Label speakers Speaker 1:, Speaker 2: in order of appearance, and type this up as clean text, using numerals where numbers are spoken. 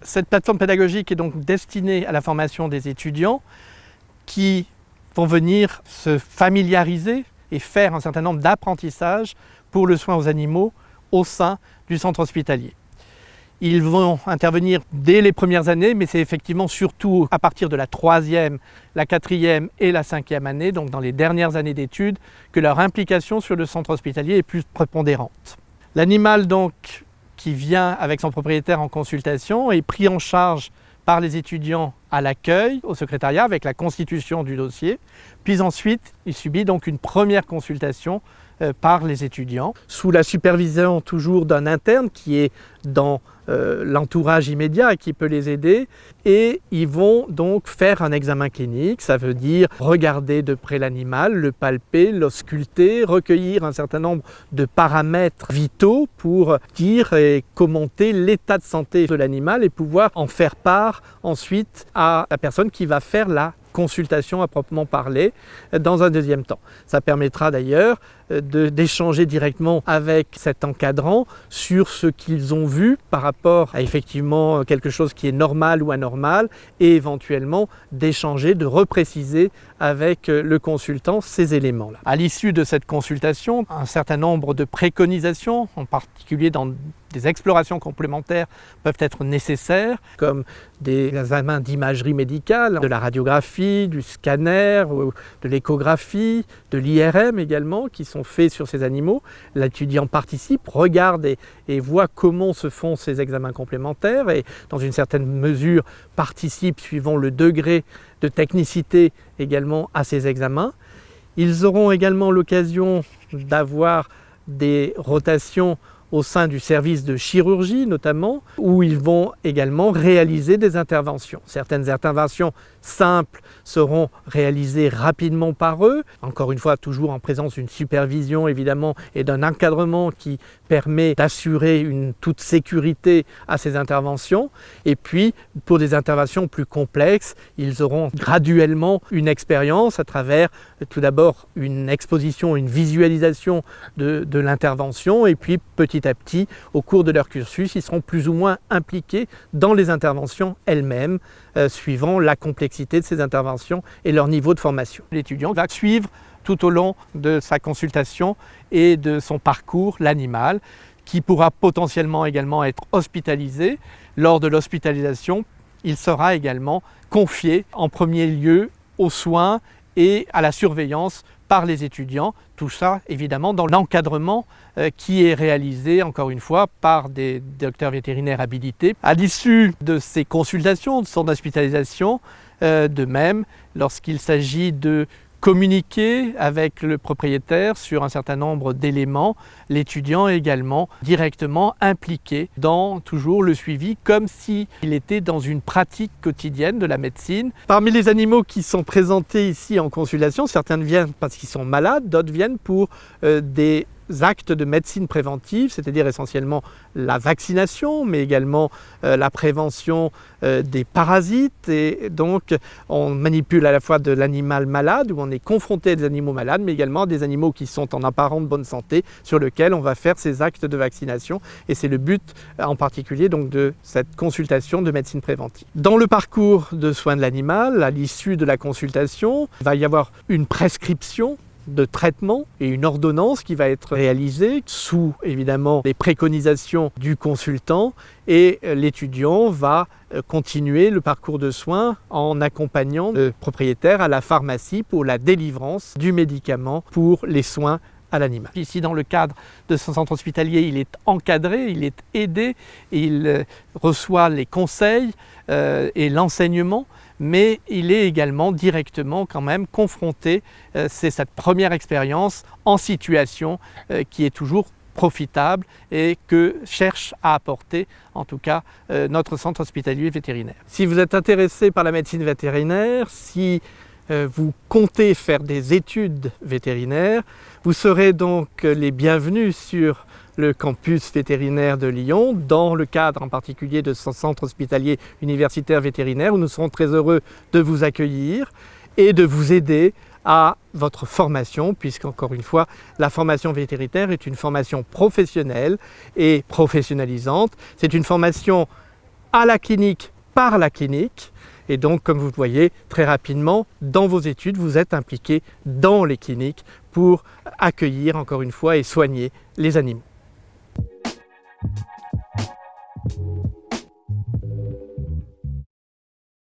Speaker 1: Cette plateforme pédagogique est donc destinée à la formation des étudiants qui vont venir se familiariser et faire un certain nombre d'apprentissages pour le soin aux animaux au sein du centre hospitalier. Ils vont intervenir dès les premières années, mais c'est effectivement surtout à partir de la 3e, la 4e et la 5e année, donc dans les dernières années d'études, que leur implication sur le centre hospitalier est plus prépondérante. L'animal donc qui vient avec son propriétaire en consultation est pris en charge par les étudiants à l'accueil, au secrétariat, avec la constitution du dossier. Puis ensuite, il subit donc une première consultation par les étudiants, sous la supervision toujours d'un interne qui est dans l'entourage immédiat et qui peut les aider. Et ils vont donc faire un examen clinique, ça veut dire regarder de près l'animal, le palper, l'ausculter, recueillir un certain nombre de paramètres vitaux pour dire et commenter l'état de santé de l'animal et pouvoir en faire part ensuite à la personne qui va faire la consultation à proprement parler dans un deuxième temps. Ça permettra d'ailleurs d'échanger directement avec cet encadrant sur ce qu'ils ont vu par rapport à effectivement quelque chose qui est normal ou anormal et éventuellement d'échanger, de repréciser avec le consultant ces éléments-là. À l'issue de cette consultation, un certain nombre de préconisations, en particulier dans des explorations complémentaires, peuvent être nécessaires, comme des examens d'imagerie médicale, de la radiographie, du scanner, de l'échographie, de l'IRM également, qui sont faits sur ces animaux. L'étudiant participe, regarde et voit comment se font ces examens complémentaires et dans une certaine mesure participe suivant le degré de technicité également à ces examens. Ils auront également l'occasion d'avoir des rotations au sein du service de chirurgie notamment, où ils vont également réaliser des interventions. Certaines interventions simples seront réalisées rapidement par eux, encore une fois toujours en présence d'une supervision évidemment et d'un encadrement qui permet d'assurer une toute sécurité à ces interventions. Et puis pour des interventions plus complexes, ils auront graduellement une expérience à travers tout d'abord une exposition, une visualisation de l'intervention et puis petit à petit, au cours de leur cursus, ils seront plus ou moins impliqués dans les interventions elles-mêmes, suivant la complexité de ces interventions et leur niveau de formation. L'étudiant va suivre tout au long de sa consultation et de son parcours l'animal, qui pourra potentiellement également être hospitalisé. Lors de l'hospitalisation, il sera également confié en premier lieu aux soins et à la surveillance par les étudiants, tout ça évidemment dans l'encadrement qui est réalisé encore une fois par des docteurs vétérinaires habilités. À l'issue de ces consultations, de son hospitalisation, de même, lorsqu'il s'agit de communiquer avec le propriétaire sur un certain nombre d'éléments, l'étudiant est également directement impliqué dans toujours le suivi comme s'il était dans une pratique quotidienne de la médecine. Parmi les animaux qui sont présentés ici en consultation, certains viennent parce qu'ils sont malades, d'autres viennent pour des actes de médecine préventive, c'est-à-dire essentiellement la vaccination, mais également la prévention des parasites. Et donc, on manipule à la fois de l'animal malade, où on est confronté à des animaux malades, mais également des animaux qui sont en apparente bonne santé, sur lesquels on va faire ces actes de vaccination. Et c'est le but en particulier donc, de cette consultation de médecine préventive. Dans le parcours de soins de l'animal, à l'issue de la consultation, il va y avoir une prescription de traitement et une ordonnance qui va être réalisée sous évidemment les préconisations du consultant et l'étudiant va continuer le parcours de soins en accompagnant le propriétaire à la pharmacie pour la délivrance du médicament pour les soins à l'animal. Ici, dans le cadre de ce centre hospitalier, il est encadré, il est aidé, il reçoit les conseils et l'enseignement, mais il est également directement quand même confronté, c'est cette première expérience en situation qui est toujours profitable et que cherche à apporter en tout cas notre centre hospitalier vétérinaire. Si vous êtes intéressé par la médecine vétérinaire, si vous comptez faire des études vétérinaires, vous serez donc les bienvenus sur le campus vétérinaire de Lyon, dans le cadre en particulier de ce centre hospitalier universitaire vétérinaire, où nous serons très heureux de vous accueillir et de vous aider à votre formation, puisqu'encore une fois, la formation vétérinaire est une formation professionnelle et professionnalisante. C'est une formation à la clinique, par la clinique. Et donc, comme vous le voyez, très rapidement, dans vos études, vous êtes impliqué dans les cliniques pour accueillir, encore une fois, et soigner les animaux.